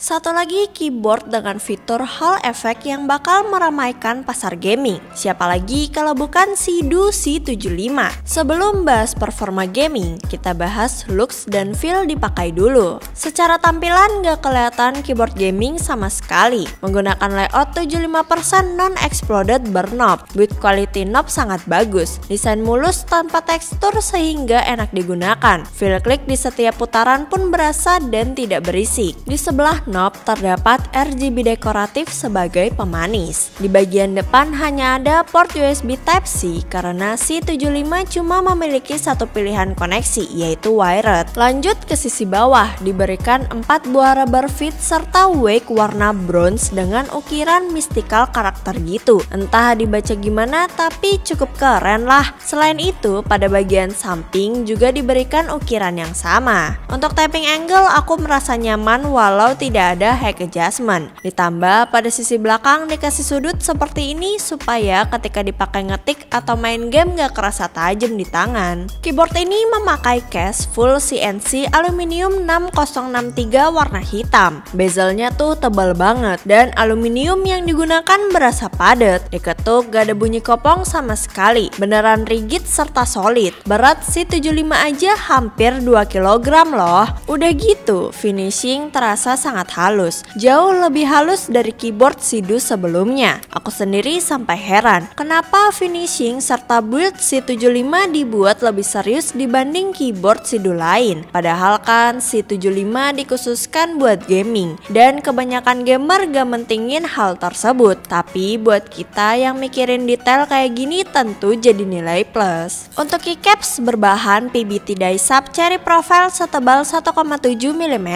Satu lagi keyboard dengan fitur Hall Effect yang bakal meramaikan pasar gaming. Siapa lagi kalau bukan Sidu C75. Sebelum bahas performa gaming, kita bahas looks dan feel dipakai dulu. Secara tampilan gak kelihatan keyboard gaming sama sekali. Menggunakan layout 75% non-exploded berknob. Build quality knob sangat bagus. Desain mulus tanpa tekstur sehingga enak digunakan. Feel klik di setiap putaran pun berasa dan tidak berisik. Di sebelah knob terdapat RGB dekoratif sebagai pemanis. Di bagian depan hanya ada port USB Type-C karena C75 cuma memiliki satu pilihan koneksi yaitu wired. Lanjut ke sisi bawah, diberikan 4 buah rubber feet serta wake warna bronze dengan ukiran mystical karakter gitu. Entah dibaca gimana tapi cukup keren lah. Selain itu, pada bagian samping juga diberikan ukiran yang sama. Untuk tapping angle aku merasa nyaman walau tidak ada head adjustment. Ditambah pada sisi belakang dikasih sudut seperti ini supaya ketika dipakai ngetik atau main game gak kerasa tajam di tangan. Keyboard ini memakai case full CNC aluminium 6063 warna hitam. Bezelnya tuh tebal banget dan aluminium yang digunakan berasa padat. Diketuk gak ada bunyi kopong sama sekali. Beneran rigid serta solid. Berat C75 aja hampir 2 kg loh. Udah gitu, finishing terasa sangat halus. Jauh lebih halus dari keyboard Sidu sebelumnya. Aku sendiri sampai heran, kenapa finishing serta build C75 dibuat lebih serius dibanding keyboard Sidu lain. Padahal kan C75 dikhususkan buat gaming, dan kebanyakan gamer gak mentingin hal tersebut. Tapi buat kita yang mikirin detail kayak gini tentu jadi nilai plus. Untuk keycaps berbahan PBT die sub cherry profile setebal 1,7 mm.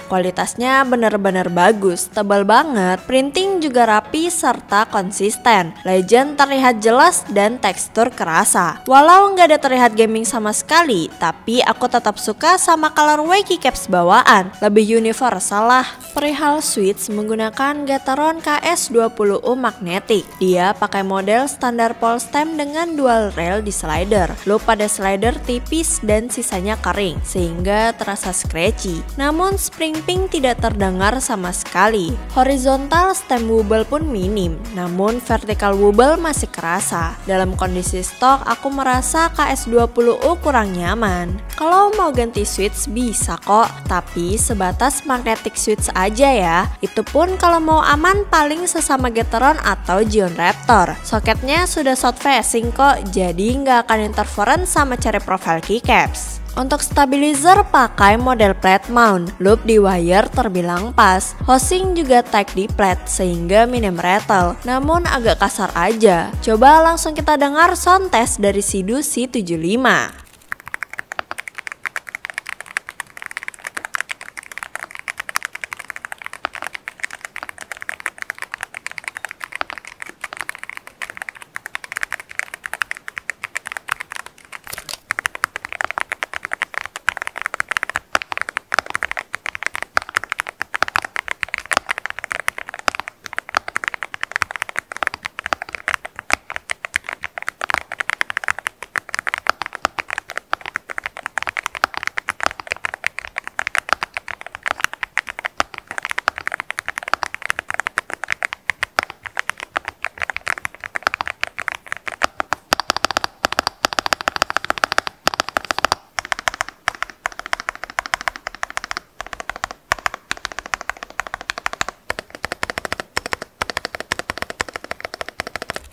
Kualitasnya bener-bener bagus, tebal banget, printing juga rapi serta konsisten. Legend terlihat jelas dan tekstur kerasa. Walau nggak ada terlihat gaming sama sekali, tapi aku tetap suka sama colorway keycaps bawaan, lebih universal lah. Perihal switch menggunakan Gateron KS20U magnetic. Dia pakai model standar Polestem dengan dual rail di slider. Loop pada slider tipis dan sisanya kering, sehingga terasa scratchy. Namun spring ping tidak terdengar sama sekali. Horizontal stem wobble pun minim, namun vertical wobble masih kerasa. Dalam kondisi stok, aku merasa KS20U kurang nyaman. Kalau mau ganti switch bisa kok, tapi sebatas magnetic switch aja ya. Itu pun kalau mau aman paling sesama Gateron atau Gion Raptor. Soketnya sudah south facing kok, jadi nggak akan interference sama cherry profile keycaps. Untuk stabilizer pakai model plate mount, loop di wire terbilang pas. Housing juga tight di plate sehingga minim rattle, namun agak kasar aja. Coba langsung kita dengar sound test dari Sidu C75.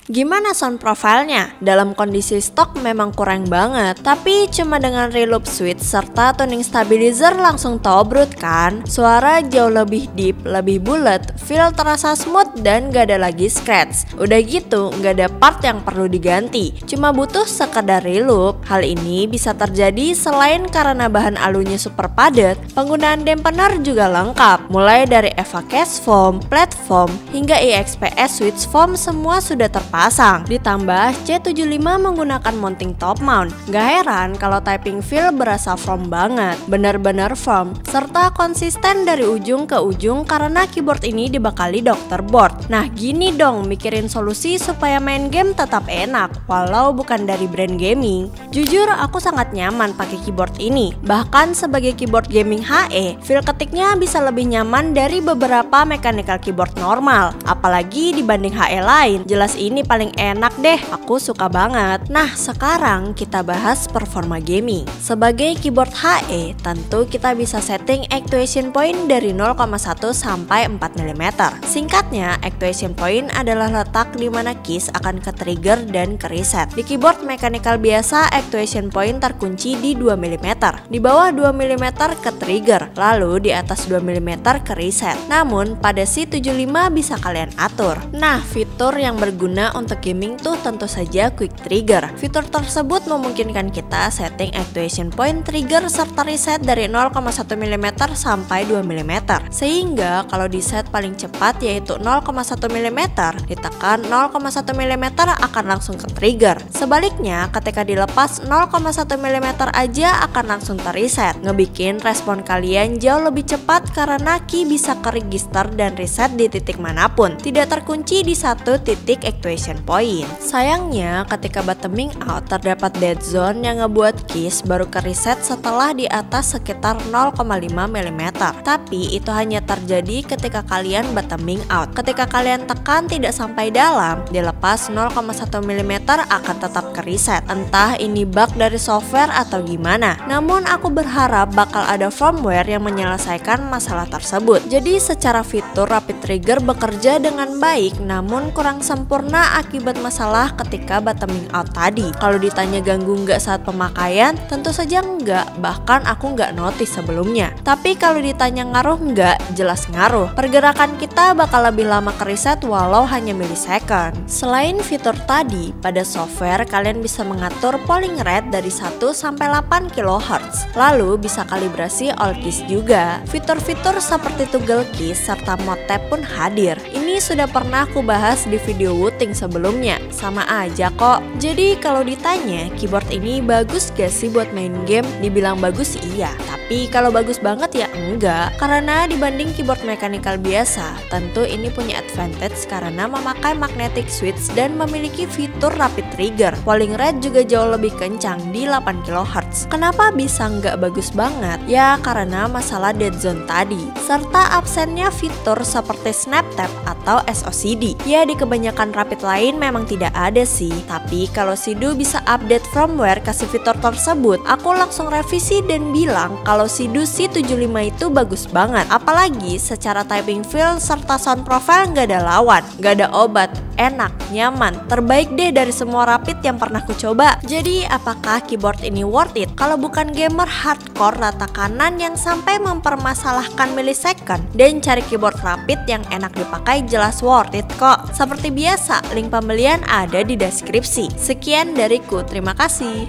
Gimana sound profile-nya? Dalam kondisi stok memang kurang banget, tapi cuma dengan reloop switch serta tuning stabilizer langsung tobrut kan? Suara jauh lebih deep, lebih bulat, feel terasa smooth dan gak ada lagi scratch. Udah gitu, gak ada part yang perlu diganti, cuma butuh sekedar reloop. Hal ini bisa terjadi selain karena bahan alunya super padat, penggunaan dampener juga lengkap. Mulai dari EVA Case Foam, platform, hingga EXPS Switch Foam semua sudah terpasang. terpasang. Ditambah C75 menggunakan mounting top mount. Gak heran kalau typing feel berasa firm banget, bener-bener firm, serta konsisten dari ujung ke ujung karena keyboard ini dibekali Dr. Board. Nah gini dong mikirin solusi supaya main game tetap enak, walau bukan dari brand gaming. Jujur aku sangat nyaman pakai keyboard ini. Bahkan sebagai keyboard gaming HE, feel ketiknya bisa lebih nyaman dari beberapa mechanical keyboard normal. Apalagi dibanding HE lain, jelas ini paling enak deh, aku suka banget. Nah sekarang kita bahas performa gaming. Sebagai keyboard HE, tentu kita bisa setting actuation point dari 0,1 sampai 4 mm. Singkatnya, actuation point adalah letak di mana keys akan ke trigger dan ke reset. Di keyboard mechanical biasa, actuation point terkunci di 2 mm. Di bawah 2 mm ke trigger, lalu di atas 2 mm ke reset. Namun pada C75 bisa kalian atur. Nah, fitur yang berguna untuk gaming tuh tentu saja quick trigger. Fitur tersebut memungkinkan kita setting actuation point, trigger, serta reset dari 0,1 mm sampai 2 mm. Sehingga kalau di set paling cepat yaitu 0,1 mm, ditekan 0,1 mm akan langsung ke trigger. Sebaliknya, ketika dilepas 0,1 mm aja akan langsung terreset, ngebikin respon kalian jauh lebih cepat karena key bisa ke register dan reset di titik manapun, tidak terkunci di satu titik actuation point. Sayangnya, ketika bottoming out terdapat dead zone yang ngebuat keys baru ke reset setelah di atas sekitar 0,5 mm. Tapi itu hanya terjadi ketika kalian bottoming out. Ketika kalian tekan tidak sampai dalam, dilepas 0,1 mm akan tetap ke reset. Entah ini bug dari software atau gimana. Namun aku berharap bakal ada firmware yang menyelesaikan masalah tersebut. Jadi secara fitur rapid trigger bekerja dengan baik, namun kurang sempurna akibat masalah ketika bottoming out tadi. Kalau ditanya ganggu nggak saat pemakaian, tentu saja enggak, bahkan aku nggak notice sebelumnya. Tapi kalau ditanya ngaruh nggak, jelas ngaruh. Pergerakan kita bakal lebih lama ke reset walau hanya millisecond. Selain fitur tadi, pada software kalian bisa mengatur polling rate dari 1 sampai 8 kHz. Lalu bisa kalibrasi all keys juga. Fitur-fitur seperti toggle keys serta mode tab pun hadir. Ini sudah pernah aku bahas di video Wooting sebelumnya, sama aja kok. Jadi kalau ditanya keyboard ini bagus gak sih buat main game? Dibilang bagus iya, tapi kalau bagus banget ya enggak. Karena dibanding keyboard mechanical biasa, tentu ini punya advantage karena memakai magnetic switch dan memiliki fitur rapid trigger. Polling rate juga jauh lebih kencang di 8 kHz. Kenapa bisa nggak bagus banget? Ya karena masalah dead zone tadi, serta absennya fitur seperti snap tap atau SOCD. Ya di kebanyakan rapid lain memang tidak ada sih, tapi kalau Sidu bisa update firmware kasih fitur tersebut, aku langsung revisi dan bilang kalau Sidu C75 itu bagus banget. Apalagi secara typing feel serta sound profile nggak ada lawan, nggak ada obat, enak, nyaman, terbaik deh dari semua rapid yang pernah ku coba. Jadi apakah keyboard ini worth it? Kalau bukan gamer hardcore rata kanan yang sampai mempermasalahkan millisecond dan cari keyboard rapid yang enak dipakai, jelas worth it kok. Seperti biasa, link pembelian ada di deskripsi. Sekian dariku, terima kasih.